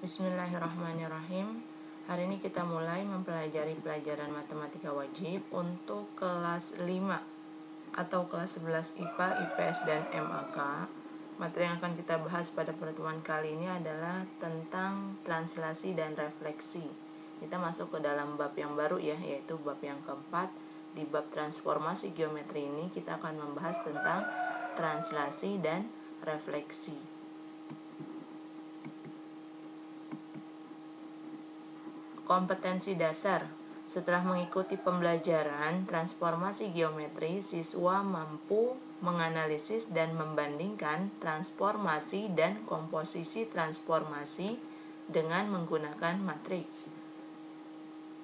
Bismillahirrahmanirrahim. Hari ini kita mulai mempelajari pelajaran matematika wajib untuk kelas 5 atau kelas 11 IPA, IPS, dan MAK. Materi yang akan kita bahas pada pertemuan kali ini adalah tentang translasi dan refleksi. Kita masuk ke dalam bab yang baru ya, yaitu bab yang keempat. Di bab transformasi geometri ini kita akan membahas tentang translasi dan refleksi. Kompetensi dasar. Setelah mengikuti pembelajaran transformasi geometri, siswa mampu menganalisis dan membandingkan transformasi dan komposisi transformasi dengan menggunakan matriks.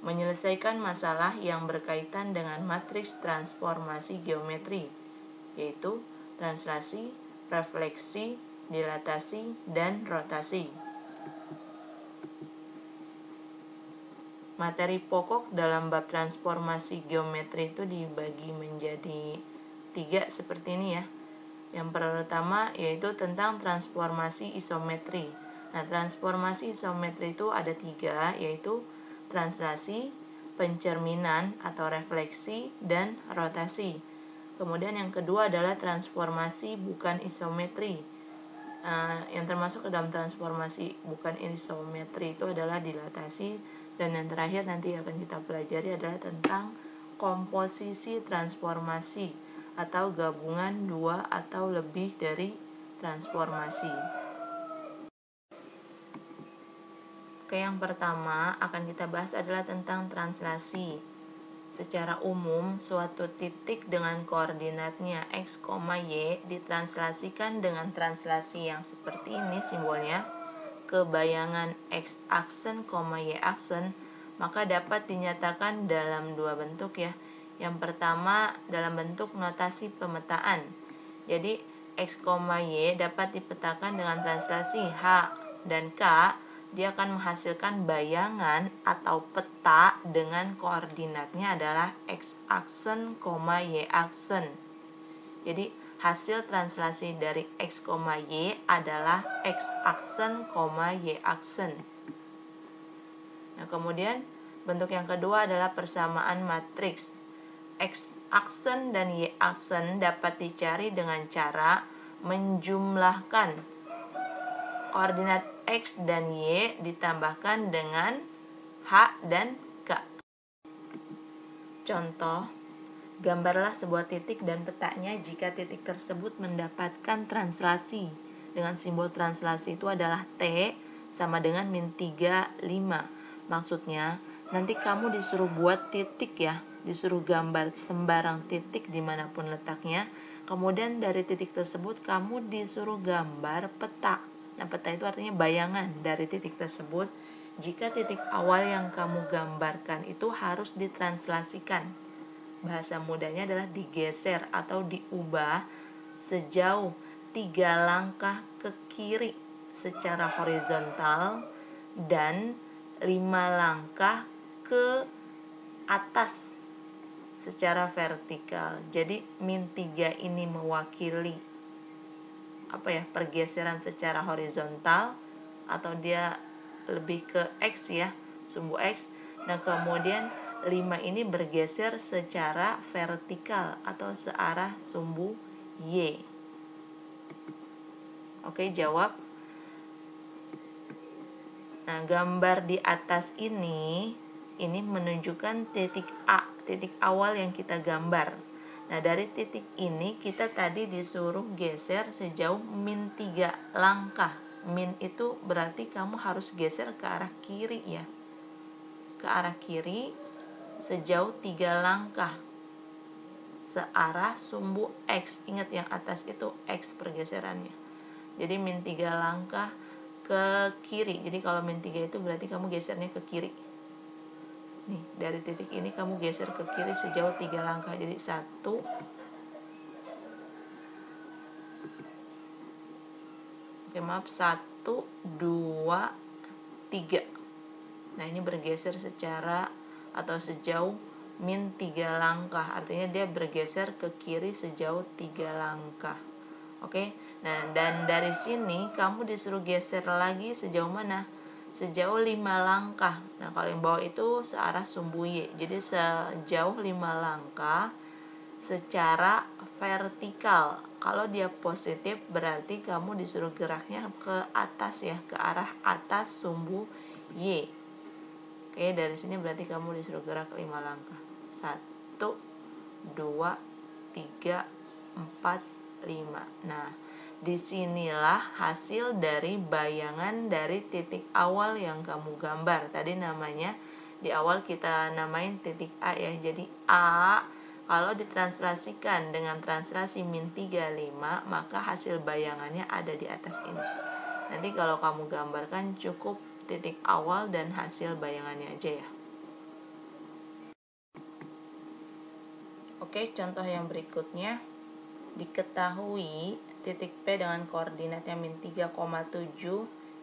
Menyelesaikan masalah yang berkaitan dengan matriks transformasi geometri, yaitu translasi, refleksi, dilatasi, dan rotasi. Materi pokok dalam bab transformasi geometri itu dibagi menjadi 3 seperti ini ya. Yang pertama yaitu tentang transformasi isometri. Nah, transformasi isometri itu ada 3, yaitu translasi, pencerminan atau refleksi, dan rotasi. Kemudian yang kedua adalah transformasi bukan isometri. Yang termasuk ke dalam transformasi bukan isometri itu adalah dilatasi. Dan yang terakhir nanti akan kita pelajari adalah tentang komposisi transformasi atau gabungan 2 atau lebih dari transformasi. Oke, yang pertama akan kita bahas adalah tentang translasi. Secara umum, suatu titik dengan koordinatnya x, y ditranslasikan dengan translasi yang seperti ini simbolnya ke bayangan x aksen, y aksen, maka dapat dinyatakan dalam 2 bentuk ya. Yang pertama dalam bentuk notasi pemetaan. Jadi x, y dapat dipetakan dengan translasi h dan k. Dia akan menghasilkan bayangan atau peta dengan koordinatnya adalah x aksen, y aksen. Jadi hasil translasi dari x, y adalah x aksen, y aksen. Nah, kemudian bentuk yang kedua adalah persamaan matriks. X aksen dan y aksen dapat dicari dengan cara menjumlahkan koordinat x dan y ditambahkan dengan h dan k. Contoh, gambarlah sebuah titik dan petanya jika titik tersebut mendapatkan translasi. Dengan simbol translasi itu adalah T sama dengan -3, 5. Maksudnya, nanti kamu disuruh buat titik ya, disuruh gambar sembarang titik dimanapun letaknya. Kemudian dari titik tersebut kamu disuruh gambar peta. Nah, peta itu artinya bayangan dari titik tersebut. Jika titik awal yang kamu gambarkan itu harus ditranslasikan. Bahasa mudanya adalah digeser atau diubah sejauh 3 langkah ke kiri secara horizontal dan 5 langkah ke atas secara vertikal. Jadi -3 ini mewakili pergeseran secara horizontal atau dia lebih ke X ya, sumbu X. Nah, kemudian 5 ini bergeser secara vertikal atau searah sumbu Y. Oke, jawab. Nah, gambar di atas ini menunjukkan titik A, titik awal yang kita gambar. Nah, dari titik ini kita tadi disuruh geser sejauh -3 langkah. Min itu berarti kamu harus geser ke arah kiri ya. Ke arah kiri sejauh 3 langkah. Searah sumbu X. Ingat yang atas itu X pergeserannya. Jadi -3 langkah ke kiri. Jadi kalau -3 itu berarti kamu gesernya ke kiri. Nih, dari titik ini kamu geser ke kiri sejauh 3 langkah. Jadi 1 1, 2, 3. Nah, ini bergeser secara atau sejauh -3 langkah. Artinya dia bergeser ke kiri sejauh 3 langkah. Oke. Nah, dan dari sini kamu disuruh geser lagi sejauh mana? sejauh 5 langkah. Nah, kalau yang bawah itu searah sumbu Y. Jadi sejauh 5 langkah secara vertikal. Kalau dia positif berarti kamu disuruh geraknya ke atas ya, ke arah atas sumbu Y. Oke, dari sini berarti kamu disuruh gerak 5 langkah. 1, 2, 3, 4, 5. Nah, disinilah hasil dari bayangan dari titik awal yang kamu gambar. Tadi namanya di awal kita namain titik A ya. Jadi A kalau ditranslasikan dengan translasi min 35, maka hasil bayangannya ada di atas ini. Nanti kalau kamu gambarkan cukup titik awal dan hasil bayangannya aja ya. Oke, contoh yang berikutnya. Diketahui titik P dengan koordinatnya min 3,7,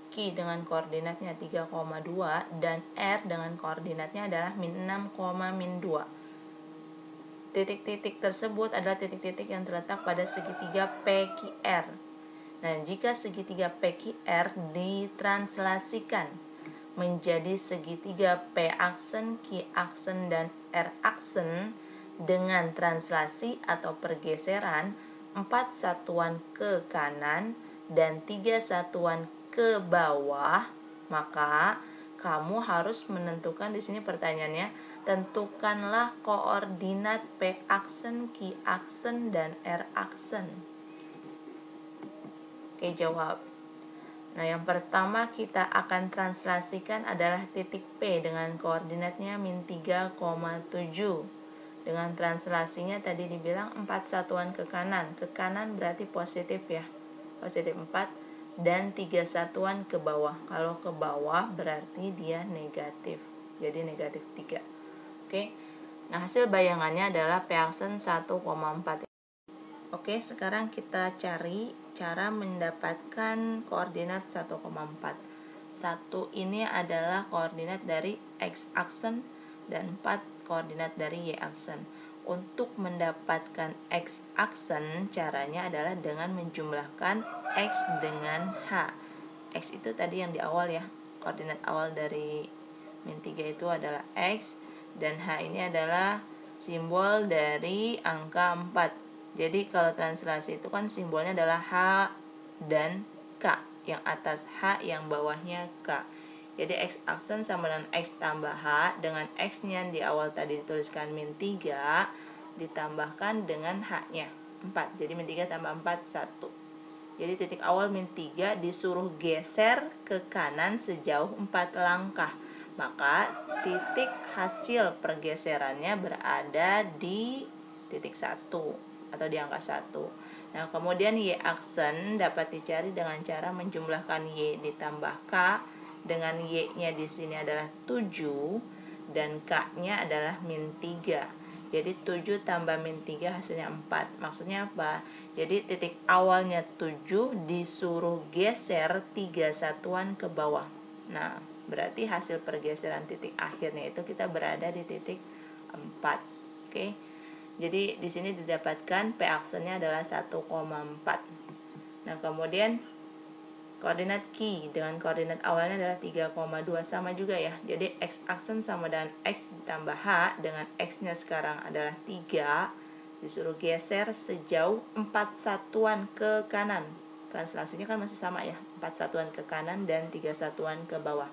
Q dengan koordinatnya 3,2, dan R dengan koordinatnya adalah min 6, min 2. Titik-titik tersebut adalah titik-titik yang terletak pada segitiga PQR. Nah, jika segitiga PQR ditranslasikan menjadi segitiga P aksen, Q aksen, dan R aksen dengan translasi atau pergeseran 4 satuan ke kanan dan 3 satuan ke bawah, maka kamu harus menentukan di sini pertanyaannya, tentukanlah koordinat P aksen, Q aksen, dan R aksen. Oke, jawab. Nah, yang pertama kita akan translasikan adalah titik P dengan koordinatnya min 3,7. Dengan translasinya tadi dibilang 4 satuan ke kanan. Ke kanan berarti positif ya. Positif 4 dan 3 satuan ke bawah. Kalau ke bawah berarti dia negatif. Jadi negatif 3. Oke. Nah, hasil bayangannya adalah P aksen 1,4. Oke, sekarang kita cari cara mendapatkan koordinat 1,4. 1 ini adalah koordinat dari X aksen dan 4 koordinat dari Y aksen. Untuk mendapatkan X aksen, caranya adalah dengan menjumlahkan X dengan H. X itu tadi yang di awal ya. Koordinat awal dari min 3 itu adalah X, dan H ini adalah simbol dari angka 4. Jadi kalau translasi itu kan simbolnya adalah H dan K. Yang atas H, yang bawahnya K. Jadi X aksen sama dengan X tambah H, dengan X-nya di awal tadi dituliskan min 3, ditambahkan dengan H-nya 4. Jadi min 3 tambah 4, 1. Jadi titik awal min 3 disuruh geser ke kanan sejauh 4 langkah. Maka titik hasil pergeserannya berada di titik 1 atau di angka 1. Nah, kemudian Y aksen dapat dicari dengan cara menjumlahkan Y ditambah K, dengan Y-nya di sini adalah 7 dan K-nya adalah min 3. Jadi 7 tambah min 3 hasilnya 4. Maksudnya apa? Jadi titik awalnya 7 disuruh geser 3 satuan ke bawah. Nah, berarti hasil pergeseran titik akhirnya itu kita berada di titik 4. Oke. Jadi di sini didapatkan P aksennya adalah 1,4. Nah, kemudian koordinat Q dengan koordinat awalnya adalah 3,2, sama juga ya. Jadi X aksen sama dengan X ditambah H, dengan X-nya sekarang adalah 3, disuruh geser sejauh 4 satuan ke kanan. Translasinya kan masih sama ya, 4 satuan ke kanan dan 3 satuan ke bawah.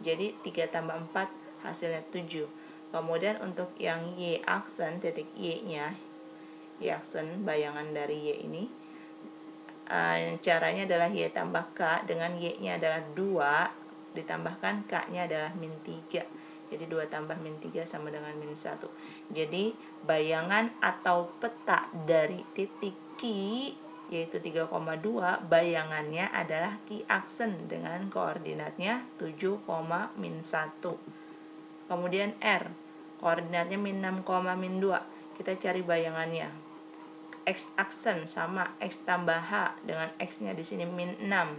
Jadi 3 tambah 4 hasilnya 7. Kemudian untuk yang Y aksen, titik Y-nya, Y aksen bayangan dari Y ini, caranya adalah Y tambah K, dengan Y-nya adalah 2, ditambahkan K-nya adalah min 3. Jadi 2 tambah min 3 sama dengan min 1. Jadi bayangan atau peta dari titik Q, yaitu 3,2, bayangannya adalah Q aksen dengan koordinatnya 7, min 1. Kemudian R, koordinatnya min 6, min 2. Kita cari bayangannya. X aksen sama X tambah H, dengan X-nya di sini min 6,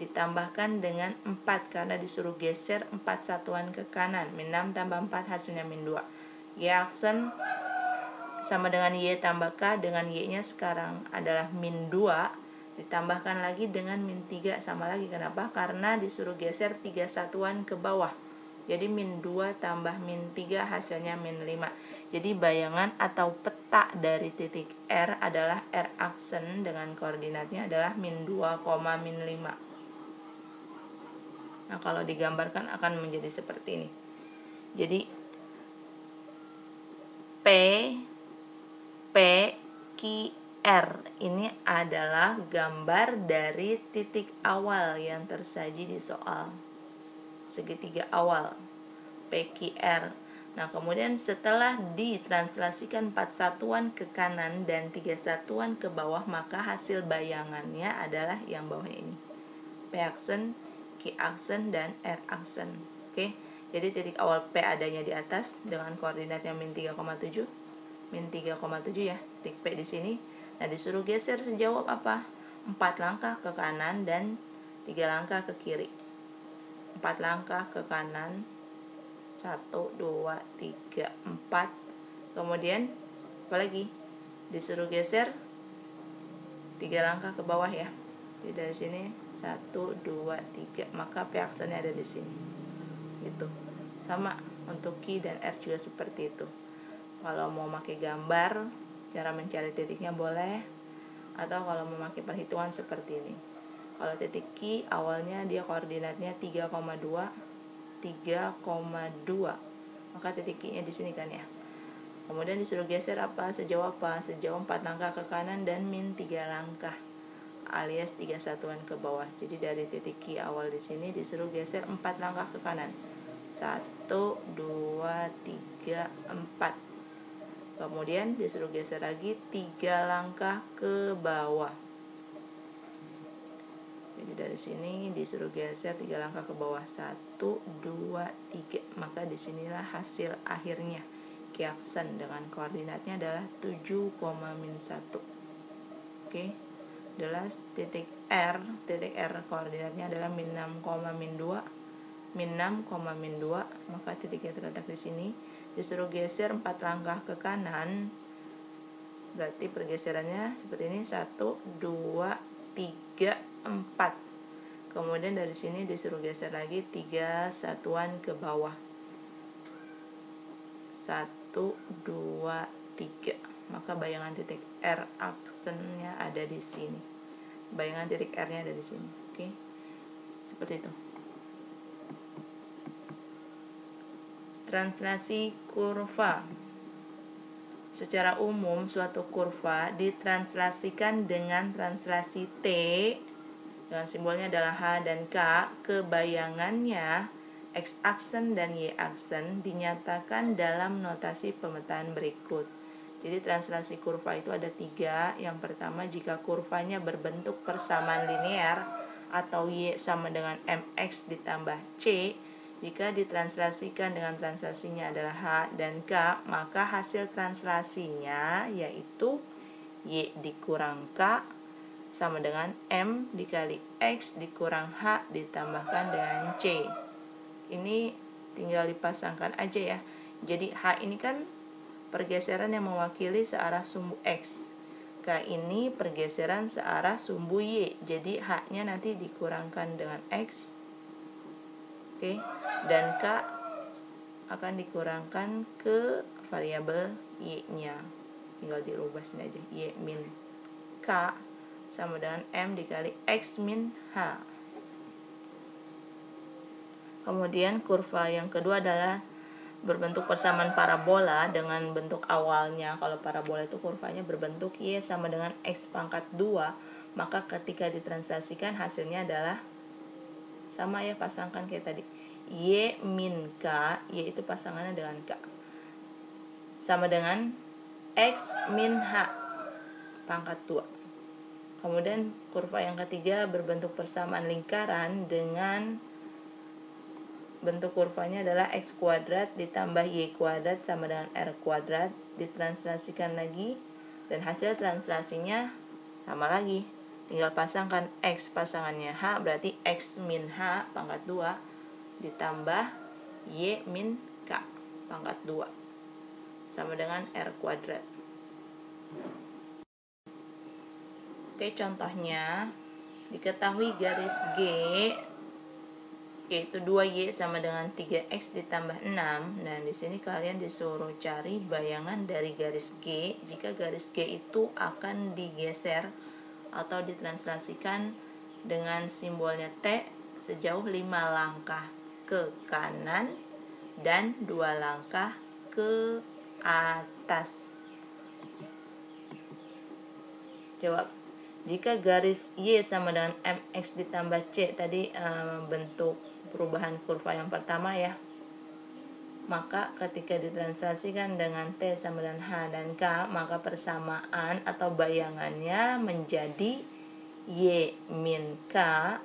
ditambahkan dengan 4 karena disuruh geser 4 satuan ke kanan. Min 6 tambah 4 hasilnya min 2. Y aksen sama dengan Y tambah K, dengan Y-nya sekarang adalah min 2, Ditambahkan lagi dengan min 3 sama lagi. Kenapa? Karena disuruh geser 3 satuan ke bawah. Jadi min 2 tambah min 3 hasilnya min 5. Jadi bayangan atau peta dari titik R adalah R aksen dengan koordinatnya adalah min 2, min 5. Nah, kalau digambarkan akan menjadi seperti ini. Jadi P, Q, R ini adalah gambar dari titik awal yang tersaji di soal. Segitiga awal PQR. Nah, kemudian setelah ditranslasikan 4 satuan ke kanan dan 3 satuan ke bawah, maka hasil bayangannya adalah yang bawah ini. P aksen, Q aksen, dan R aksen. Oke. Jadi titik awal P adanya di atas dengan koordinatnya min 3,7. Min 3,7 ya, titik P di sini. Nah, disuruh geser sejauh apa? 4 langkah ke kanan dan 3 langkah ke kiri. 4 langkah ke kanan, 1, 2, 3, 4. Kemudian apa lagi? Disuruh geser 3 langkah ke bawah ya. Jadi dari sini 1, 2, 3. Maka P aksennya ada di sini. Gitu. Sama untuk Q dan R juga seperti itu. Kalau mau pakai gambar, cara mencari titiknya boleh, atau kalau mau pakai perhitungan seperti ini. Kalau titik Q awalnya dia koordinatnya 3,2, maka titik Q-nya di sini kan ya. Kemudian disuruh geser apa? Sejauh apa? Sejauh 4 langkah ke kanan dan min 3 langkah alias 3 satuan ke bawah. Jadi dari titik Q awal di sini disuruh geser 4 langkah ke kanan. 1, 2, 3, 4. Kemudian disuruh geser lagi 3 langkah ke bawah. Jadi dari sini disuruh geser 3 langkah ke bawah. 1, 2, 3. Maka disinilah hasil akhirnya. Q aksen dengan koordinatnya adalah 7, min 1. Oke. Adalah titik R. Titik R koordinatnya adalah min 6, min 2. Min 6, min 2. Maka titiknya terletak di sini. Disuruh geser 4 langkah ke kanan, berarti pergeserannya seperti ini. 1, 2, 3, 4. Kemudian dari sini disuruh geser lagi 3 satuan ke bawah. 1, 2, 3. Maka bayangan titik R aksennya ada di sini. Bayangan titik R-nya ada di sini. Oke. Seperti itu. Translasi kurva. Secara umum, suatu kurva ditranslasikan dengan translasi T dengan simbolnya adalah H dan K ke bayangannya X aksen dan Y aksen dinyatakan dalam notasi pemetaan berikut. Jadi translasi kurva itu ada 3. Yang pertama, jika kurvanya berbentuk persamaan linear atau Y sama dengan MX ditambah C. Jika ditranslasikan dengan translasinya adalah H dan K, maka hasil translasinya yaitu Y dikurang K sama dengan M dikali X dikurang H ditambahkan dengan C. Ini tinggal dipasangkan aja ya. Jadi H ini kan pergeseran yang mewakili searah sumbu X. K ini pergeseran searah sumbu Y. Jadi H-nya nanti dikurangkan dengan X. Oke, dan K akan dikurangkan ke variabel Y-nya. Tinggal dirubah sini aja. Y min K sama dengan M dikali X min H. Kemudian kurva yang kedua adalah berbentuk persamaan parabola dengan bentuk awalnya. Kalau parabola itu kurvanya berbentuk Y sama dengan X pangkat 2, maka ketika ditranslasikan hasilnya adalah sama ya, pasangkan kayak tadi. Y min K, Y itu pasangannya dengan K. Sama dengan X min H pangkat 2. Kemudian kurva yang ketiga berbentuk persamaan lingkaran dengan bentuk kurvanya adalah X kuadrat ditambah Y kuadrat sama dengan R kuadrat. Ditranslasikan lagi dan hasil translasinya sama lagi. Tinggal pasangkan X pasangannya H, berarti X min H pangkat 2 ditambah Y min K pangkat 2 sama dengan R kuadrat. Oke, contohnya diketahui garis G yaitu 2Y sama dengan 3X ditambah 6. Nah, di sini kalian disuruh cari bayangan dari garis G jika garis G itu akan digeser atau ditranslasikan dengan simbolnya T sejauh 5 langkah ke kanan dan 2 langkah ke atas. Jawab. Jika garis Y sama dengan MX ditambah C, tadi bentuk perubahan kurva yang pertama ya, maka ketika ditranslasikan dengan T sama dengan H dan K, maka persamaan atau bayangannya menjadi Y min K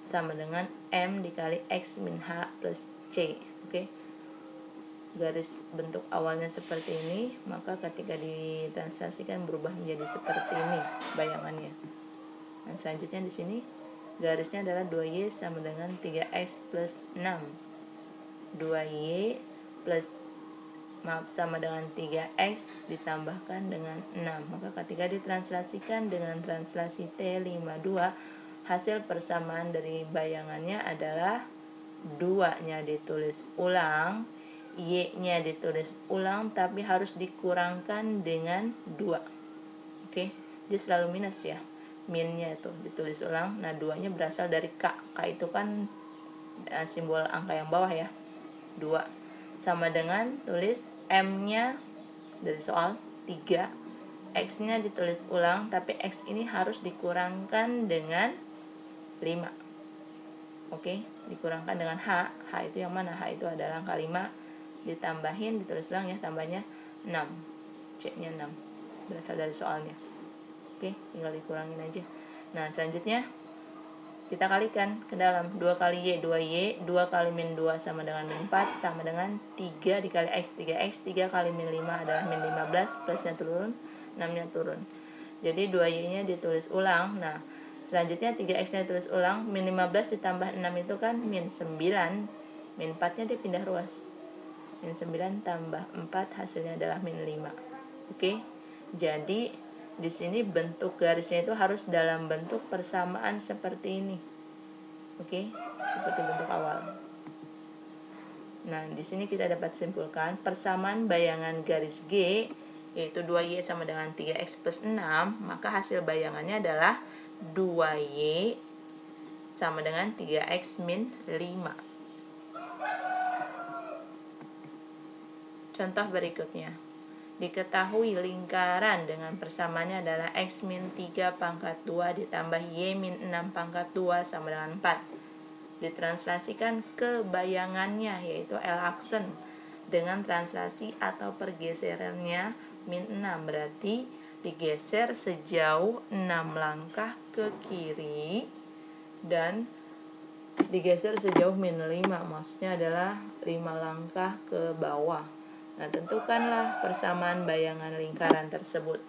sama dengan M dikali X min H plus C. Oke. Garis bentuk awalnya seperti ini, maka ketika ditranslasikan berubah menjadi seperti ini bayangannya. Nah, selanjutnya di sini garisnya adalah 2Y sama dengan 3X plus 6. 2Y plus sama dengan 3X ditambahkan dengan 6. Maka ketika ditranslasikan dengan translasi T52, hasil persamaan dari bayangannya adalah 2-nya ditulis ulang, Y-nya ditulis ulang tapi harus dikurangkan dengan 2. Oke, dia selalu minus ya. Minnya itu ditulis ulang. Nah, 2-nya berasal dari K. K itu kan simbol angka yang bawah ya. 2 sama dengan tulis M-nya dari soal 3. X-nya ditulis ulang tapi X ini harus dikurangkan dengan 5. Oke, dikurangkan dengan H. H itu yang mana? H itu adalah angka 5. Ditambahin, ditulis ulang ya, tambahnya 6. C-nya 6. Berasal dari soalnya. Oke, tinggal dikurangin aja. Nah, selanjutnya kita kalikan ke dalam. 2 kali Y, 2Y. 2 kali min 2 sama dengan min 4 sama dengan 3 dikali X, 3X. 3 kali min 5 adalah min 15. Plusnya turun, 6-nya turun. Jadi 2Y-nya ditulis ulang. Nah, selanjutnya 3X-nya ditulis ulang. Min 15 ditambah 6 itu kan min 9. Min 4-nya dia pindah ruas. Min 9 tambah 4 hasilnya adalah min 5. Oke, jadi di sini bentuk garisnya itu harus dalam bentuk persamaan seperti ini. Oke, seperti bentuk awal. Nah, di sini kita dapat simpulkan persamaan bayangan garis G yaitu 2Y sama dengan 3X plus 6, maka hasil bayangannya adalah 2Y sama dengan 3X min 5. Contoh berikutnya. Diketahui lingkaran dengan persamaannya adalah X min 3 pangkat 2 ditambah Y min 6 pangkat 2 sama dengan 4. Ditranslasikan ke bayangannya yaitu L aksen dengan translasi atau pergeserannya min 6. Berarti digeser sejauh 6 langkah ke kiri dan digeser sejauh min 5. Maksudnya adalah 5 langkah ke bawah. Nah, tentukanlah persamaan bayangan lingkaran tersebut.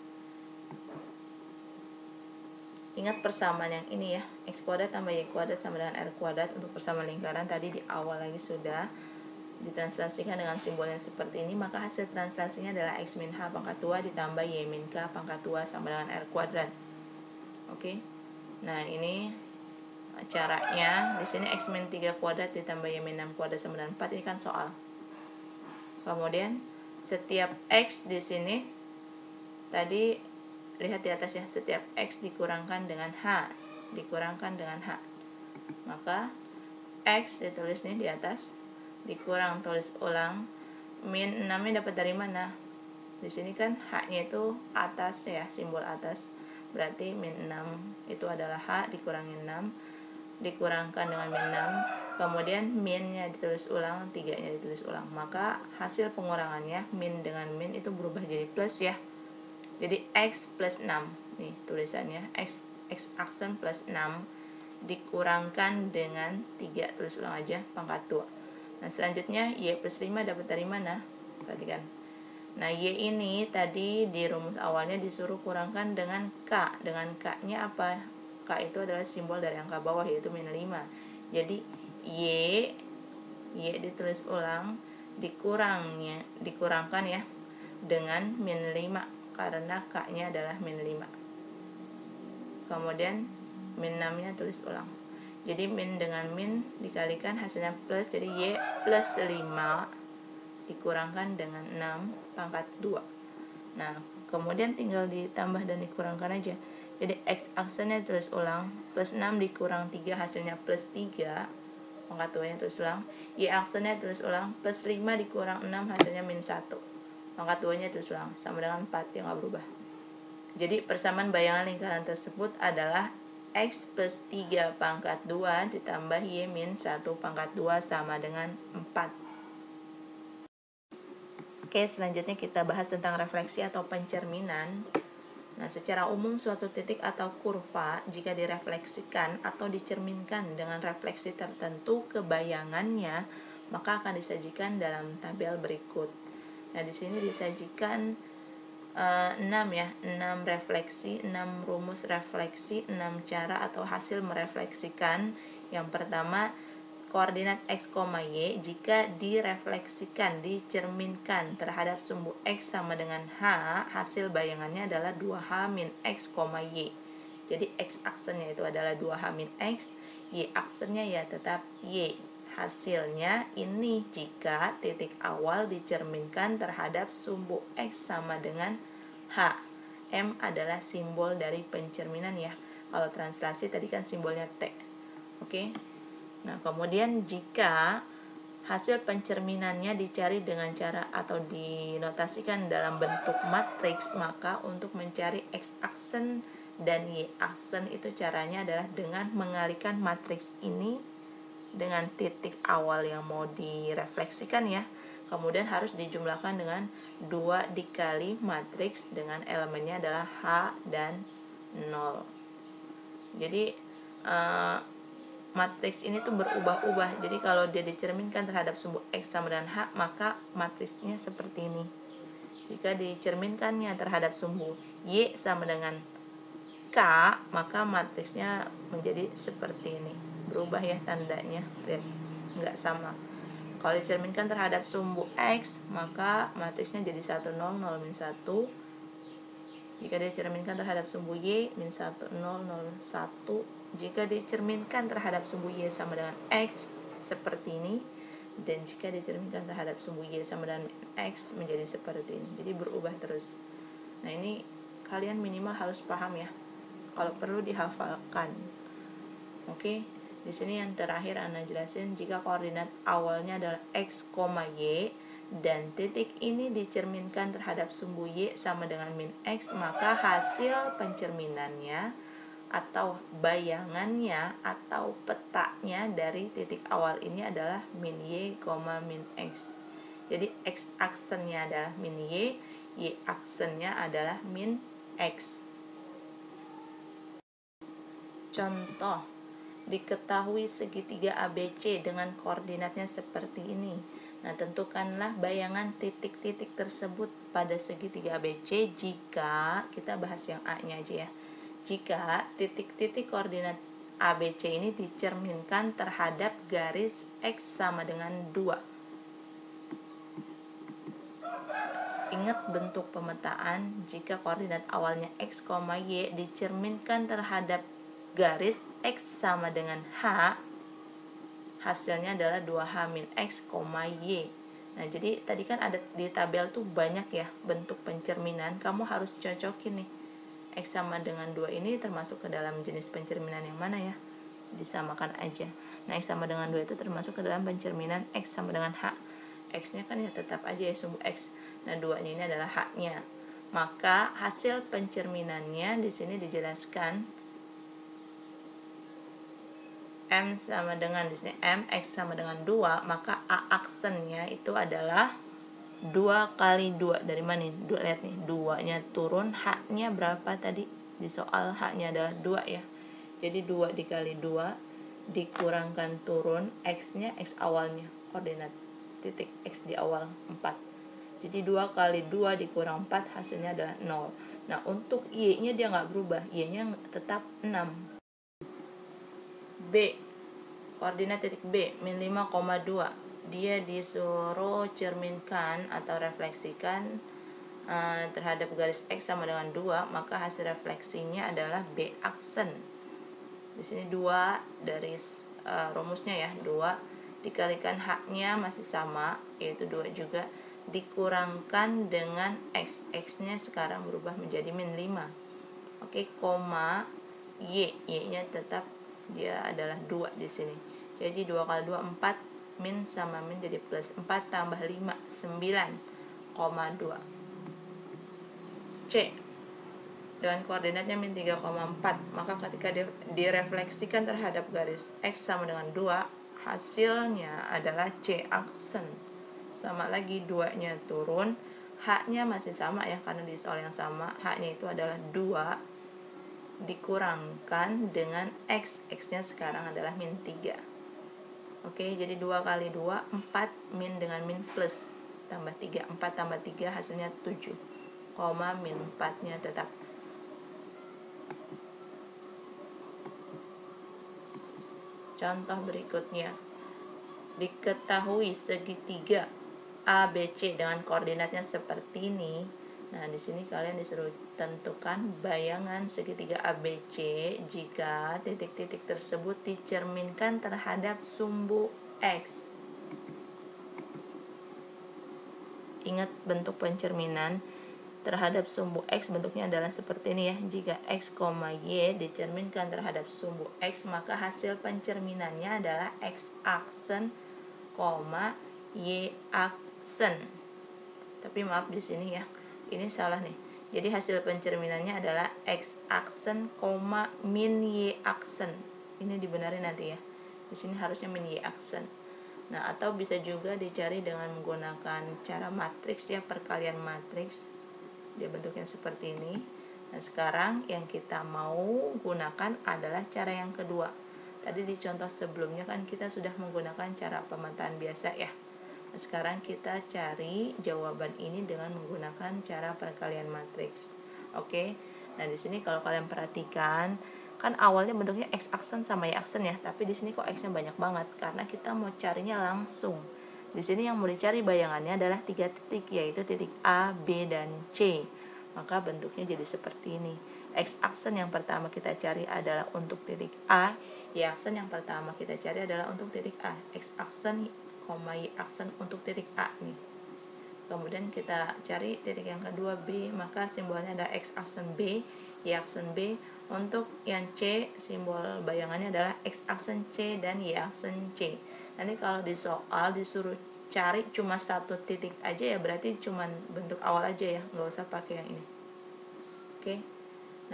Ingat persamaan yang ini ya, X kuadrat tambah Y kuadrat sama dengan R kuadrat untuk persamaan lingkaran. Tadi di awal lagi sudah ditranslasikan dengan simbol yang seperti ini, maka hasil translasinya adalah X min H pangkat 2 ditambah Y min K pangkat 2 sama dengan R kuadrat. Oke. Nah, ini caranya. Di sini X min 3 kuadrat ditambah Y min 6 kuadrat sama dengan 4, ini kan soal. Kemudian setiap X di sini tadi lihat di atas ya, setiap X dikurangkan dengan H, dikurangkan dengan H. Maka X ditulis nih di atas, dikurang tulis ulang, min 6-nya dapat dari mana? Di sini kan H-nya itu atas ya, simbol atas. Berarti min 6 itu adalah H dikurangin 6, dikurangkan dengan min 6. Kemudian min-nya ditulis ulang, 3-nya ditulis ulang. Maka hasil pengurangannya min dengan min itu berubah jadi plus ya. Jadi X plus 6. Nih tulisannya X aksen plus 6 dikurangkan dengan 3, tulis ulang aja pangkat 2. Nah, selanjutnya Y plus 5 dapat dari mana? Perhatikan. Nah, Y ini tadi di rumus awalnya disuruh kurangkan dengan K. Dengan K-nya apa? K itu adalah simbol dari angka bawah yaitu min 5. Jadi Y ditulis ulang, dikurangkan ya dengan min 5 karena K-nya adalah min 5. kemudian min 6 nya tulis ulang. Jadi min dengan min dikalikan hasilnya plus, jadi Y plus 5 dikurangkan dengan 6 pangkat 2. Nah, kemudian tinggal ditambah dan dikurangkan aja. Jadi X aksennya tulis ulang, plus 6 dikurang 3 hasilnya plus 3, pangkat 2 nya tulis ulang. Y aksennya tulis ulang, plus 5 dikurang 6 hasilnya min 1, pangkat 2 nya tulis ulang, sama dengan 4 yang nggak berubah. Jadi persamaan bayangan lingkaran tersebut adalah X plus 3 pangkat 2 ditambah Y min 1 pangkat 2 sama dengan 4. Oke, selanjutnya kita bahas tentang refleksi atau pencerminan. Nah, secara umum suatu titik atau kurva jika direfleksikan atau dicerminkan dengan refleksi tertentu ke bayangannya, maka akan disajikan dalam tabel berikut. Nah, di sini disajikan 6 ya, 6 refleksi, 6 rumus refleksi, 6 cara atau hasil merefleksikan. Yang pertama, koordinat X, Y jika direfleksikan, dicerminkan terhadap sumbu X sama dengan H, hasil bayangannya adalah 2H min X, Y. Jadi X aksennya itu adalah 2H min X, Y aksennya ya tetap Y. Hasilnya ini jika titik awal dicerminkan terhadap sumbu X sama dengan H. M adalah simbol dari pencerminan ya. Kalau translasi tadi kan simbolnya T. Oke. Nah, kemudian jika hasil pencerminannya dicari dengan cara atau dinotasikan dalam bentuk matriks, maka untuk mencari X aksen dan Y aksen itu caranya adalah dengan mengalihkan matriks ini dengan titik awal yang mau direfleksikan ya. Kemudian harus dijumlahkan dengan 2 dikali matriks dengan elemennya adalah H dan 0. Jadi matriks ini tuh berubah-ubah. Jadi kalau dia dicerminkan terhadap sumbu X sama dengan H, maka matriksnya seperti ini. Jika dicerminkannya terhadap sumbu Y sama dengan K, maka matriksnya menjadi seperti ini. Berubah ya tandanya, lihat nggak sama. Kalau dicerminkan terhadap sumbu X, maka matriksnya jadi 1, 0, 0, min 1. Jika dicerminkan terhadap sumbu Y, min 1, 0, 0, 1. Jika dicerminkan terhadap sumbu Y sama dengan X, seperti ini. Dan jika dicerminkan terhadap sumbu Y sama dengan X, menjadi seperti ini. Jadi berubah terus. Nah, ini kalian minimal harus paham ya. Kalau perlu dihafalkan. Oke, di sini yang terakhir Ana jelasin jika koordinat awalnya adalah X, Y dan titik ini dicerminkan terhadap sumbu Y sama dengan min X, maka hasil pencerminannya atau bayangannya atau petanya dari titik awal ini adalah min Y, min X. Jadi X aksennya adalah min Y, Y aksennya adalah min X. Contoh, diketahui segitiga ABC dengan koordinatnya seperti ini. Nah, tentukanlah bayangan titik-titik tersebut pada segitiga ABC jika, kita bahas yang A-nya aja ya. Jika titik-titik koordinat ABC ini dicerminkan terhadap garis X sama dengan 2. Ingat bentuk pemetaan jika koordinat awalnya X, Y dicerminkan terhadap garis X sama dengan H, hasilnya adalah 2H min X, Y. Nah, jadi tadi kan ada di tabel tuh banyak ya bentuk pencerminan, kamu harus cocokin nih. X sama dengan 2 ini termasuk ke dalam jenis pencerminan yang mana ya? Disamakan aja. Nah, X sama dengan 2 itu termasuk ke dalam pencerminan X sama dengan H. X-nya kan ya tetap aja ya sumbu X. Nah, 2-nya ini adalah H-nya. Maka hasil pencerminannya di sini dijelaskan M sama dengan di sini M, X sama dengan 2, maka A aksennya itu adalah 2 kali 2. Dari mana nih? Lihat nih, 2-nya turun, H-nya berapa tadi? Di soal H-nya adalah 2 ya. Jadi 2 dikali 2 dikurangkan turun, X-nya X awalnya, koordinat titik X di awal 4. Jadi 2 kali 2 dikurang 4 hasilnya adalah 0. Nah, untuk Y-nya dia nggak berubah, Y-nya tetap 6. B, koordinat titik B, min 5,2. Dia disuruh cerminkan atau refleksikan terhadap garis X sama dengan 2, maka hasil refleksinya adalah B aksen. Di sini 2 dari rumusnya ya, 2 dikalikan H-nya masih sama, yaitu 2 juga, dikurangkan dengan X. X-nya sekarang berubah menjadi min 5. Oke, koma Y. Y-nya tetap dia adalah 2 di sini. Jadi 2 kali 2 4, min sama min jadi plus. 4 tambah 5 9,2. C dengan koordinatnya min 3,4, maka ketika direfleksikan terhadap garis X sama dengan 2, hasilnya adalah C aksen. Sama lagi 2 nya turun, H nya masih sama ya, karena di soal yang sama H nya itu adalah 2 dikurangkan dengan X. X nya sekarang adalah min 3. Oke, jadi 2 kali 2 4, min dengan min plus tambah 3, 4 tambah 3 hasilnya 7, min 4 nya tetap. Contoh berikutnya, diketahui segitiga ABC dengan koordinatnya seperti ini. Nah, di sini kalian disuruh tentukan bayangan segitiga ABC jika titik-titik tersebut dicerminkan terhadap sumbu X. Ingat bentuk pencerminan terhadap sumbu X bentuknya adalah seperti ini ya. Jika X, Y dicerminkan terhadap sumbu X, maka hasil pencerminannya adalah X aksen, Y aksen. Tapi maaf di sini ya, ini salah nih. Jadi hasil pencerminannya adalah X aksen, min Y aksen. Ini dibenarin nanti ya. Di sini harusnya min Y aksen. Nah, atau bisa juga dicari dengan menggunakan cara matriks ya, perkalian matriks. Dia bentuknya seperti ini. Nah, sekarang yang kita mau gunakan adalah cara yang kedua. Tadi di contoh sebelumnya kan kita sudah menggunakan cara pemetaan biasa ya. Nah, sekarang kita cari jawaban ini dengan menggunakan cara perkalian matriks. Oke. Nah, di sini kalau kalian perhatikan, kan awalnya bentuknya X aksen sama Y aksen ya, tapi di sini kok X-nya banyak banget karena kita mau carinya langsung. Di sini yang mau dicari bayangannya adalah 3 titik, yaitu titik A, B, dan C. Maka bentuknya jadi seperti ini. X aksen yang pertama kita cari adalah untuk titik A, Y aksen yang pertama kita cari adalah untuk titik A. X aksen, Y aksen untuk titik A nih. Kemudian kita cari titik yang kedua B, maka simbolnya ada X aksen B, Y aksen B. Untuk yang C, simbol bayangannya adalah X aksen C dan Y aksen C. Nanti kalau di soal disuruh cari cuma satu titik aja ya, berarti cuma bentuk awal aja ya, nggak usah pakai yang ini. Oke.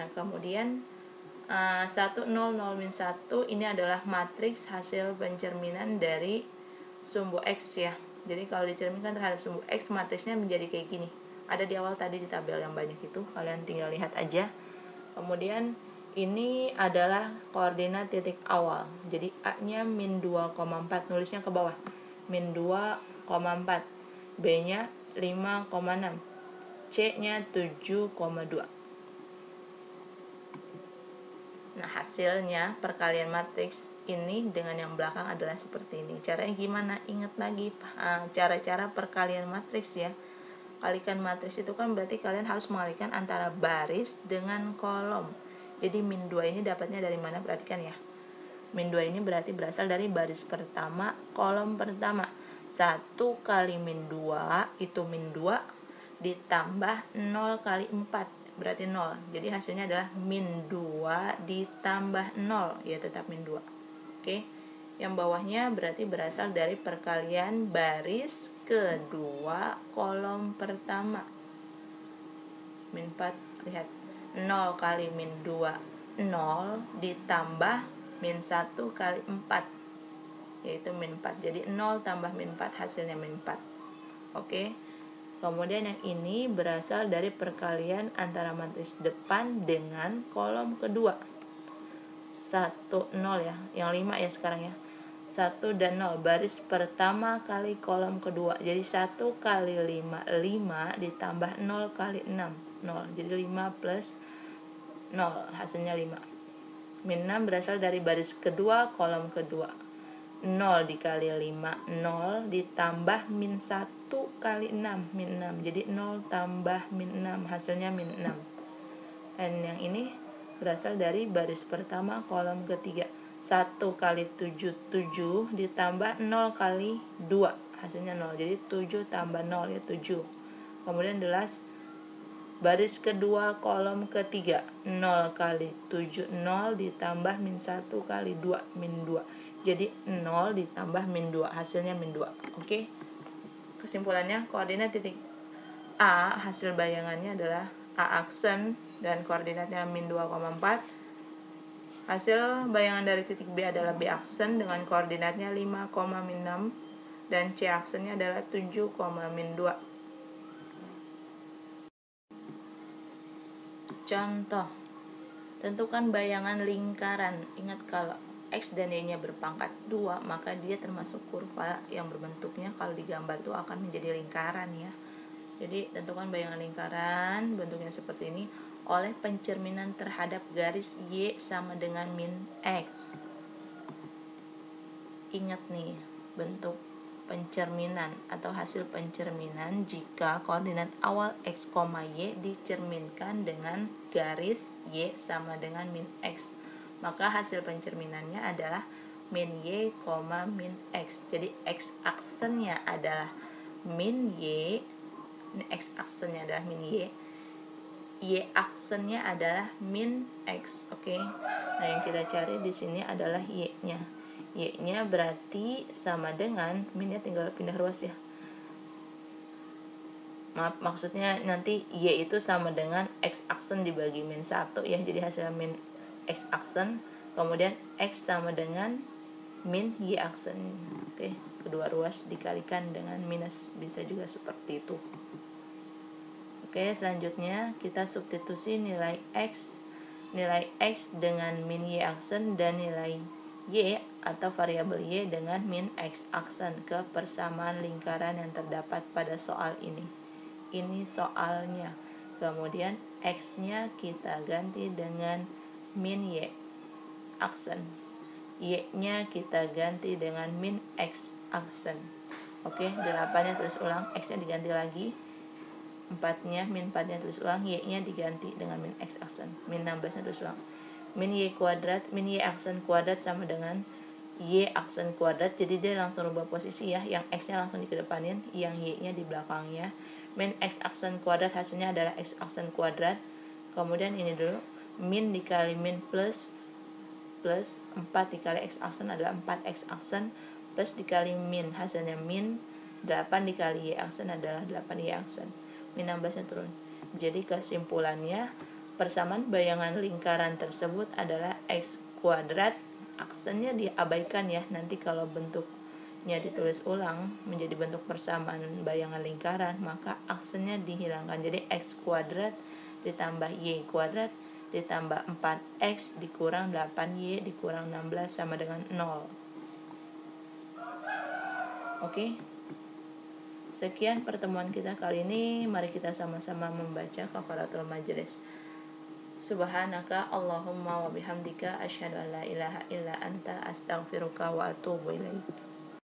Nah, kemudian 1, 0, 0, min 1 ini adalah matriks hasil pencerminan dari sumbu X ya. Jadi kalau dicerminkan terhadap sumbu X, matriksnya menjadi kayak gini. Ada di awal tadi di tabel yang banyak itu, kalian tinggal lihat aja. Kemudian ini adalah koordinat titik awal. Jadi A-nya min 2,4, nulisnya ke bawah. Min 2,4. B-nya 5,6. C-nya 7,2. Nah, hasilnya perkalian matriks ini dengan yang belakang adalah seperti ini. Caranya gimana? Ingat lagi cara-cara perkalian matriks ya. Kalikan matriks itu kan berarti kalian harus mengalihkan antara baris dengan kolom. Jadi min 2 ini dapatnya dari mana? Perhatikan ya. Min 2 ini berarti berasal dari baris pertama, kolom pertama. 1 kali min 2 itu min 2 ditambah 0 kali 4, berarti 0. Jadi hasilnya adalah min 2 ditambah 0, ya tetap min 2. Oke. Yang bawahnya berarti berasal dari perkalian baris kedua kolom pertama. Min 4, lihat. 0 kali min 2, 0 ditambah min 1 kali 4, yaitu min 4. Jadi 0 tambah min 4 hasilnya min 4. Oke. Kemudian yang ini berasal dari perkalian antara matriks depan dengan kolom kedua. 1, 0 ya. Yang 5 ya sekarang ya. 1 dan 0, baris pertama kali kolom kedua. Jadi 1 kali 5, 5 ditambah 0 kali 6, 0. Jadi 5 plus 0, hasilnya 5. Min 6 berasal dari baris kedua kolom kedua. 0 dikali 5, 0 ditambah min 1 kali 6, min 6. Jadi 0 tambah min 6, hasilnya min 6. Dan yang ini berasal dari baris pertama kolom ketiga. 1 kali 7, 7 ditambah 0 kali 2, hasilnya 0. Jadi 7 tambah 0 ya 7. Kemudian adalah baris kedua kolom ketiga, 0 kali 7, 0 ditambah min 1 kali 2, min 2. Jadi 0 ditambah min 2, hasilnya min 2. Oke. Kesimpulannya, koordinat titik A, hasil bayangannya adalah A aksen dan koordinatnya min 2,4. Hasil bayangan dari titik B adalah B aksen dengan koordinatnya 5, min 6 dan C aksennya adalah 7, min 2. Contoh, tentukan bayangan lingkaran. Ingat kalau X dan Y-nya berpangkat 2, maka dia termasuk kurva yang berbentuknya kalau digambar itu akan menjadi lingkaran ya. Jadi tentukan bayangan lingkaran bentuknya seperti ini oleh pencerminan terhadap garis Y sama dengan min X. Ingat nih, bentuk pencerminan atau hasil pencerminan jika koordinat awal X, Y dicerminkan dengan garis Y sama dengan min X, maka hasil pencerminannya adalah min Y, min X. Jadi X aksennya adalah min Y, X aksennya adalah min Y aksennya adalah min X. Oke. Nah, yang kita cari di sini adalah Y-nya. Y-nya berarti sama dengan, minnya tinggal pindah ruas ya. Maaf, maksudnya nanti Y itu sama dengan X aksen dibagi min 1 ya. Jadi hasilnya min X aksen. Kemudian X sama dengan min Y aksen. Oke, kedua ruas dikalikan dengan minus. Bisa juga seperti itu. Oke, selanjutnya kita substitusi nilai X dengan min Y aksen dan nilai Y atau variabel Y dengan min X aksen ke persamaan lingkaran yang terdapat pada soal ini. Ini soalnya. Kemudian X-nya kita ganti dengan min Y aksen. Y-nya kita ganti dengan min X aksen. Oke, 8-nya terus ulang, X-nya diganti lagi. 4-nya, min 4-nya terus ulang, Y-nya diganti dengan min X aksen. Min 16-nya terus ulang. Min Y kuadrat, min Y aksen kuadrat sama dengan Y aksen kuadrat. Jadi dia langsung rubah posisi ya. Yang X-nya langsung dikedepanin, yang Y-nya di belakangnya. Min X aksen kuadrat hasilnya adalah X aksen kuadrat. Kemudian ini dulu, min dikali min plus 4 dikali X aksen adalah 4X aksen, plus dikali min hasilnya min 8 dikali Y aksen adalah 8Y aksen. Min 16-nya turun. Jadi kesimpulannya, persamaan bayangan lingkaran tersebut adalah X kuadrat. Aksennya diabaikan ya, nanti kalau bentuknya ditulis ulang menjadi bentuk persamaan bayangan lingkaran, maka aksennya dihilangkan. Jadi X kuadrat ditambah Y kuadrat ditambah 4X dikurang 8Y dikurang 16 sama dengan 0. Oke. Sekian pertemuan kita kali ini. Mari kita sama-sama membaca kafaratul majelis. Subhanaka Allahumma wa bihamdika asyhadu an la ilaha illa anta astaghfiruka wa atubu ilaik.